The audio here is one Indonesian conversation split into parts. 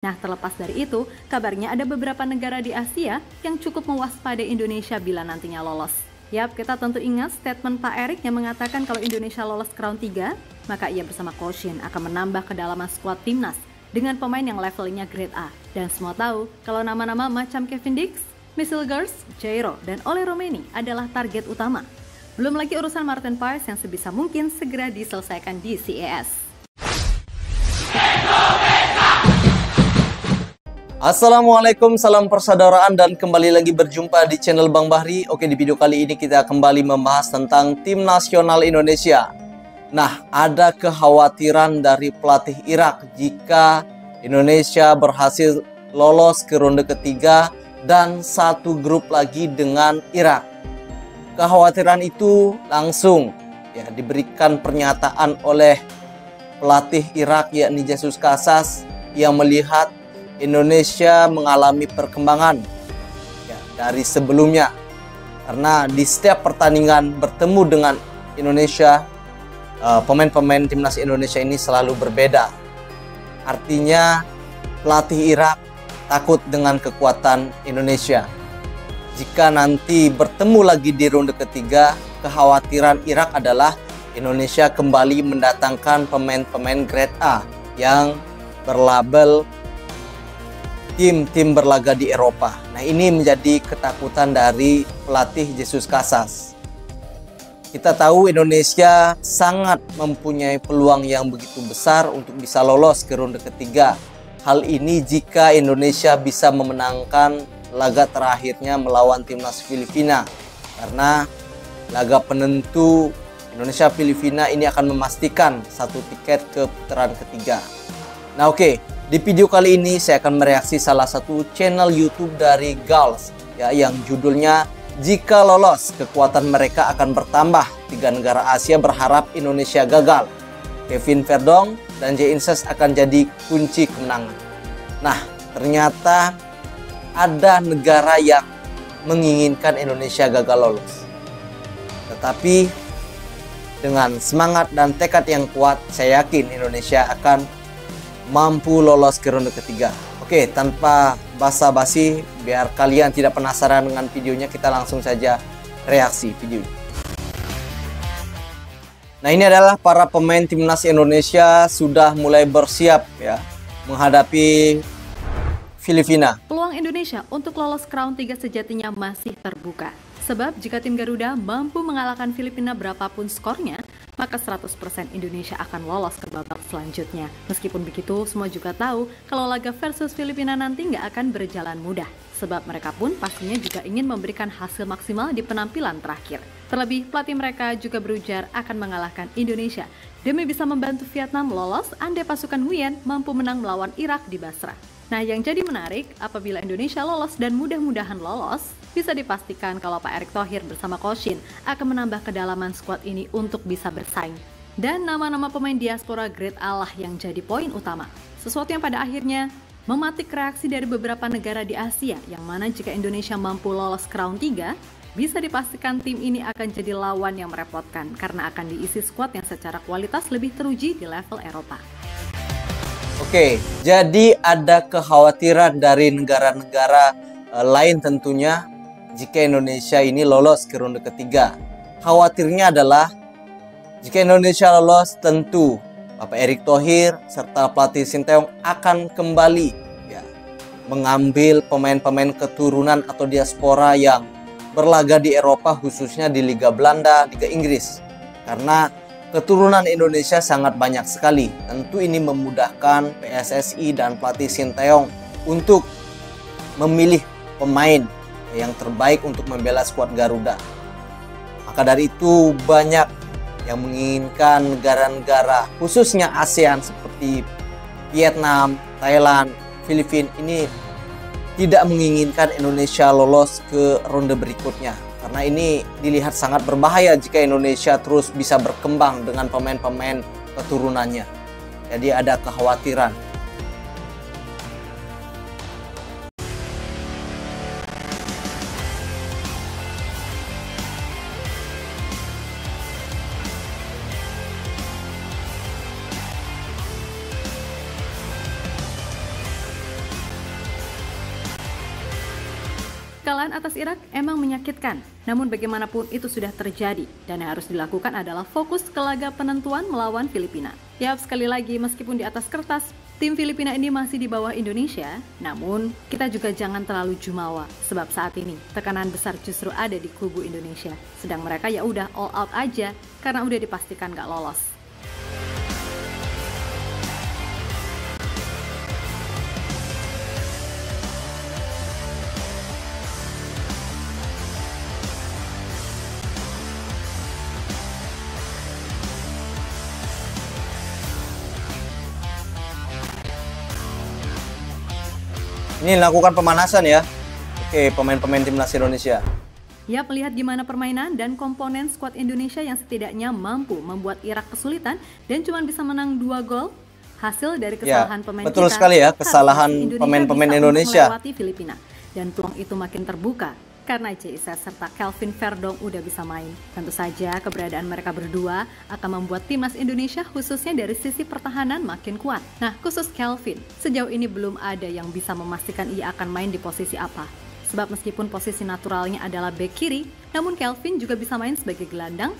Nah, terlepas dari itu, kabarnya ada beberapa negara di Asia yang cukup mewaspadai Indonesia bila nantinya lolos. Yap, kita tentu ingat statement Pak Erik yang mengatakan kalau Indonesia lolos ke round 3, maka ia bersama Coach Shin akan menambah kedalaman skuad timnas dengan pemain yang levelnya grade A. Dan semua tahu kalau nama-nama macam Kevin Dix, Michel Gers, Jairo, dan Ole Romeni adalah target utama. Belum lagi urusan Martin Paes yang sebisa mungkin segera diselesaikan di CES. Assalamualaikum, salam persaudaraan dan kembali lagi berjumpa di channel Bang Bahri. Oke, di video kali ini kita kembali membahas tentang tim nasional Indonesia. Nah, ada kekhawatiran dari pelatih Irak jika Indonesia berhasil lolos ke ronde ketiga dan satu grup lagi dengan Irak. Kekhawatiran itu langsung diberikan pernyataan oleh pelatih Irak yakni Jesus Casas yang melihat Indonesia mengalami perkembangan dari sebelumnya, karena di setiap pertandingan bertemu dengan Indonesia, pemain-pemain timnas Indonesia ini selalu berbeda. Artinya pelatih Irak takut dengan kekuatan Indonesia. Jika nanti bertemu lagi di ronde ketiga, kekhawatiran Irak adalah Indonesia kembali mendatangkan pemain-pemain grade A yang berlabel tim berlaga di Eropa. Nah, ini menjadi ketakutan dari pelatih Jesus Casas. Kita tahu Indonesia sangat mempunyai peluang yang begitu besar untuk bisa lolos ke ronde ketiga. Hal ini jika Indonesia bisa memenangkan laga terakhirnya melawan timnas Filipina. Karena laga penentu Indonesia-Filipina ini akan memastikan satu tiket ke putaran ketiga. Nah, oke. Di video kali ini saya akan mereaksi salah satu channel YouTube dari Gals yang judulnya "Jika lolos, kekuatan mereka akan bertambah. 3 negara Asia berharap Indonesia gagal. Kevin Verdong dan Jay Inces akan jadi kunci kemenangan." Nah, ternyata ada negara yang menginginkan Indonesia gagal lolos. Tetapi dengan semangat dan tekad yang kuat, saya yakin Indonesia akan mampu lolos ke ronde ketiga. Oke, tanpa basa-basi, biar kalian tidak penasaran dengan videonya, kita langsung saja reaksi video ini. Nah, ini adalah para pemain timnas Indonesia sudah mulai bersiap menghadapi Filipina. Peluang Indonesia untuk lolos ke round 3 sejatinya masih terbuka. Sebab jika tim Garuda mampu mengalahkan Filipina berapapun skornya, maka 100% Indonesia akan lolos ke babak selanjutnya. Meskipun begitu, semua juga tahu kalau laga versus Filipina nanti nggak akan berjalan mudah. Sebab mereka pun pastinya juga ingin memberikan hasil maksimal di penampilan terakhir. Terlebih, pelatih mereka juga berujar akan mengalahkan Indonesia demi bisa membantu Vietnam lolos andai pasukan Nguyen mampu menang melawan Irak di Basra. Nah, yang jadi menarik, apabila Indonesia lolos dan mudah-mudahan lolos, bisa dipastikan kalau Pak Erick Thohir bersama Coach Shin akan menambah kedalaman skuad ini untuk bisa bersaing. Dan nama-nama pemain diaspora grade A lah yang jadi poin utama. Sesuatu yang pada akhirnya mematik reaksi dari beberapa negara di Asia, yang mana jika Indonesia mampu lolos ke round 3, bisa dipastikan tim ini akan jadi lawan yang merepotkan karena akan diisi skuad yang secara kualitas lebih teruji di level Eropa. Oke, jadi ada kekhawatiran dari negara-negara lain tentunya jika Indonesia ini lolos ke ronde ketiga. Khawatirnya adalah jika Indonesia lolos, tentu Bapak Erick Thohir serta pelatih Sinteyong akan kembali mengambil pemain-pemain keturunan atau diaspora yang berlaga di Eropa, khususnya di Liga Belanda, Liga Inggris. Karena keturunan Indonesia sangat banyak sekali. Tentu ini memudahkan PSSI dan pelatih Sinteyong untuk memilih pemain yang terbaik untuk membela skuad Garuda. Maka dari itu banyak yang menginginkan negara-negara khususnya ASEAN seperti Vietnam, Thailand, Filipina ini tidak menginginkan Indonesia lolos ke ronde berikutnya. Karena ini dilihat sangat berbahaya jika Indonesia terus bisa berkembang dengan pemain-pemain keturunannya. Jadi ada kekhawatiran. Kekalahan atas Irak emang menyakitkan, namun bagaimanapun itu sudah terjadi dan yang harus dilakukan adalah fokus ke laga penentuan melawan Filipina. Yap, sekali lagi meskipun di atas kertas, tim Filipina ini masih di bawah Indonesia, namun kita juga jangan terlalu jumawa sebab saat ini tekanan besar justru ada di kubu Indonesia. Sedang mereka ya udah all out aja karena udah dipastikan gak lolos. Ini lakukan pemanasan ya. Oke, pemain-pemain timnas Indonesia. Ya, melihat gimana permainan dan komponen skuad Indonesia yang setidaknya mampu membuat Irak kesulitan dan cuma bisa menang 2 gol. Hasil dari kesalahan pemain betul kita. Sekali ya, kesalahan pemain-pemain Indonesia. Melewati Filipina dan peluang itu makin terbuka karena JIC serta Kelvin Verdong udah bisa main. Tentu saja keberadaan mereka berdua akan membuat timnas Indonesia khususnya dari sisi pertahanan makin kuat. Nah, khusus Kelvin, sejauh ini belum ada yang bisa memastikan ia akan main di posisi apa. Sebab meskipun posisi naturalnya adalah bek kiri, namun Kelvin juga bisa main sebagai gelandang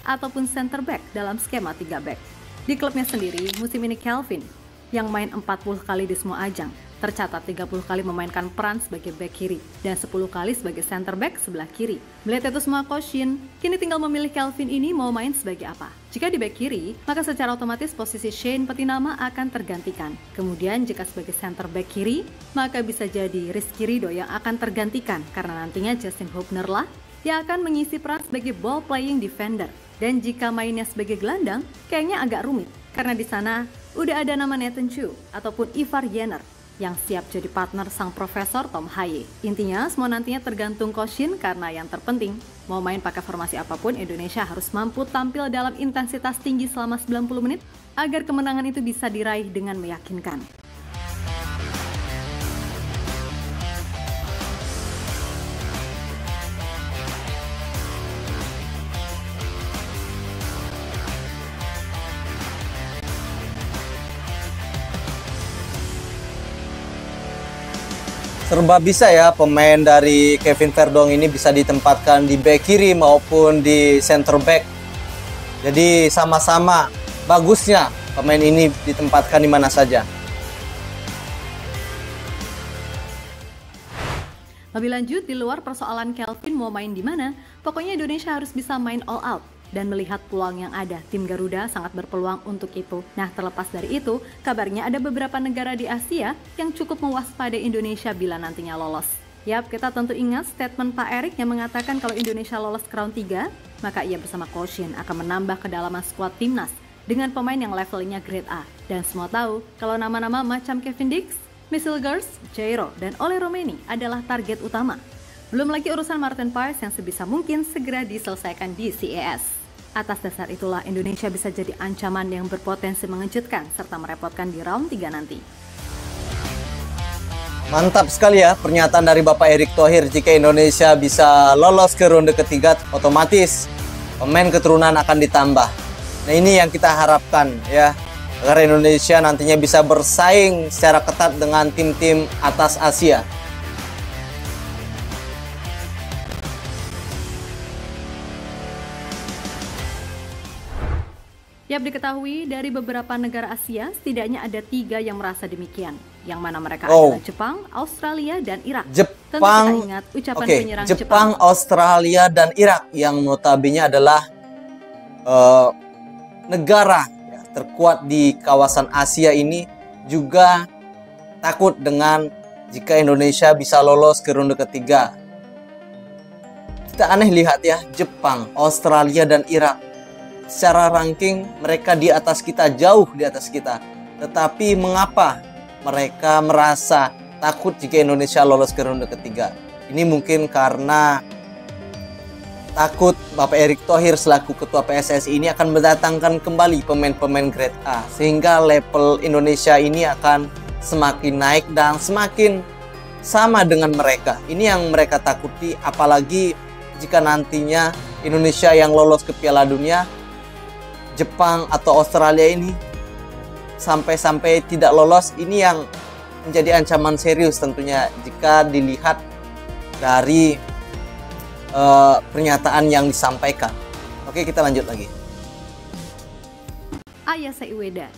ataupun center back dalam skema 3 back. Di klubnya sendiri, musim ini Kelvin yang main 40 kali di semua ajang, tercatat 30 kali memainkan peran sebagai bek kiri dan 10 kali sebagai center back sebelah kiri. Melihat itu semua Coach Shin, kini tinggal memilih Kelvin ini mau main sebagai apa. Jika di bek kiri, maka secara otomatis posisi Shane Petinama akan tergantikan. Kemudian jika sebagai center back kiri, maka bisa jadi Rizky Ridho yang akan tergantikan karena nantinya Justin Hubner lah yang akan mengisi peran sebagai ball playing defender. Dan jika mainnya sebagai gelandang, kayaknya agak rumit karena di sana udah ada nama Nathan Chu ataupun Ivar Jenner yang siap jadi partner sang profesor Tom Haye. Intinya semua nantinya tergantung Coach Shin karena yang terpenting, mau main pakai formasi apapun, Indonesia harus mampu tampil dalam intensitas tinggi selama 90 menit agar kemenangan itu bisa diraih dengan meyakinkan. Serba bisa ya, pemain dari Kelvin Verdong ini bisa ditempatkan di bek kiri maupun di center back. Jadi sama-sama bagusnya pemain ini ditempatkan di mana saja. Lebih lanjut, di luar persoalan Kelvin mau main di mana, pokoknya Indonesia harus bisa main all out. Dan melihat peluang yang ada, tim Garuda sangat berpeluang untuk itu. Nah, terlepas dari itu, kabarnya ada beberapa negara di Asia yang cukup mewaspadai Indonesia bila nantinya lolos. Yap, kita tentu ingat statement Pak Erik yang mengatakan kalau Indonesia lolos ke round 3, maka ia bersama Coach Shin akan menambah kedalaman skuad timnas dengan pemain yang levelnya grade A. Dan semua tahu kalau nama-nama macam Kevin Dix, Michel Gers, Jairo, dan Ole Romeni adalah target utama. Belum lagi urusan Martin Paes yang sebisa mungkin segera diselesaikan di CAS. Atas dasar itulah Indonesia bisa jadi ancaman yang berpotensi mengejutkan serta merepotkan di round 3 nanti. Mantap sekali ya pernyataan dari Bapak Erick Thohir. Jika Indonesia bisa lolos ke ronde ketiga, otomatis pemain keturunan akan ditambah. Nah, ini yang kita harapkan ya, agar Indonesia nantinya bisa bersaing secara ketat dengan tim-tim atas Asia. Yap, diketahui dari beberapa negara Asia, setidaknya ada 3 yang merasa demikian. Yang mana mereka adalah Jepang, Australia, dan Irak. Tentu kita ingat ucapan penyerang Jepang, Australia, dan Irak yang notabene adalah negara ya, terkuat di kawasan Asia ini juga takut dengan jika Indonesia bisa lolos ke ronde ketiga. Kita aneh lihat ya, Jepang, Australia, dan Irak. Secara ranking mereka di atas kita, jauh di atas kita. Tetapi mengapa mereka merasa takut jika Indonesia lolos ke ronde ketiga? Ini mungkin karena takut Bapak Erick Thohir selaku Ketua PSSI ini akan mendatangkan kembali pemain-pemain grade A. Sehingga level Indonesia ini akan semakin naik dan semakin sama dengan mereka. Ini yang mereka takuti, apalagi jika nantinya Indonesia yang lolos ke Piala Dunia, Jepang atau Australia ini sampai-sampai tidak lolos. Ini yang menjadi ancaman serius tentunya jika dilihat dari pernyataan yang disampaikan. Oke, kita lanjut lagi. Ayase Iweda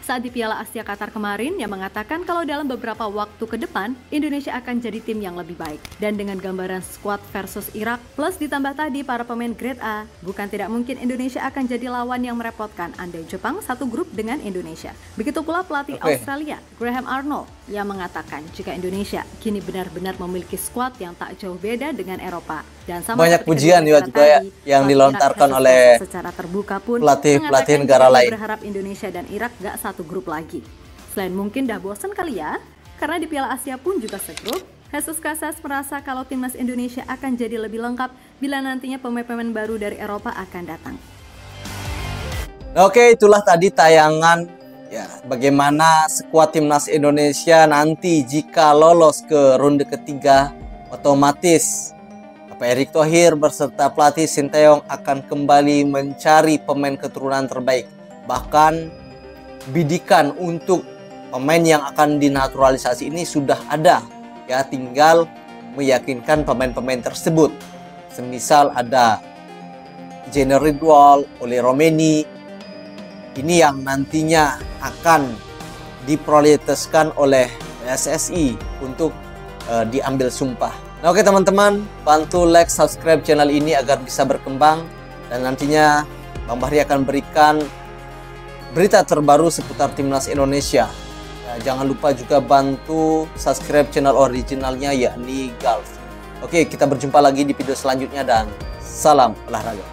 saat di Piala Asia Qatar kemarin yang mengatakan kalau dalam beberapa waktu ke depan Indonesia akan jadi tim yang lebih baik. Dan dengan gambaran squad versus Irak plus ditambah tadi para pemain grade A, bukan tidak mungkin Indonesia akan jadi lawan yang merepotkan andai Jepang satu grup dengan Indonesia. Begitu pula pelatih Australia Graham Arnold yang mengatakan jika Indonesia kini benar-benar memiliki squad yang tak jauh beda dengan Eropa. Dan sama banyak pujian juga ya yang dilontarkan oleh secara terbuka pun pelatih negara lain. Berharap Indonesia dan Irak gak satu grup lagi. Selain mungkin dah bosan kali ya, karena di Piala Asia pun juga segrup, Jesus Casas merasa kalau timnas Indonesia akan jadi lebih lengkap bila nantinya pemain-pemain baru dari Eropa akan datang. Oke, itulah tadi tayangan ya bagaimana skuad timnas Indonesia nanti jika lolos ke ronde ketiga, otomatis Pak Erick Thohir beserta pelatih Sinteyong akan kembali mencari pemain keturunan terbaik. Bahkan bidikan untuk pemain yang akan dinaturalisasi ini sudah ada. Ya, tinggal meyakinkan pemain-pemain tersebut. Semisal ada Jenner Ridwal, Oli Romeni. Ini yang nantinya akan diprioritaskan oleh PSSI untuk diambil sumpah. Nah, oke teman-teman, bantu like, subscribe channel ini agar bisa berkembang. Dan nantinya Bang Bahri akan berikan berita terbaru seputar timnas Indonesia. Nah, jangan lupa juga bantu subscribe channel originalnya yakni Galf. Oke, kita berjumpa lagi di video selanjutnya dan salam olahraga.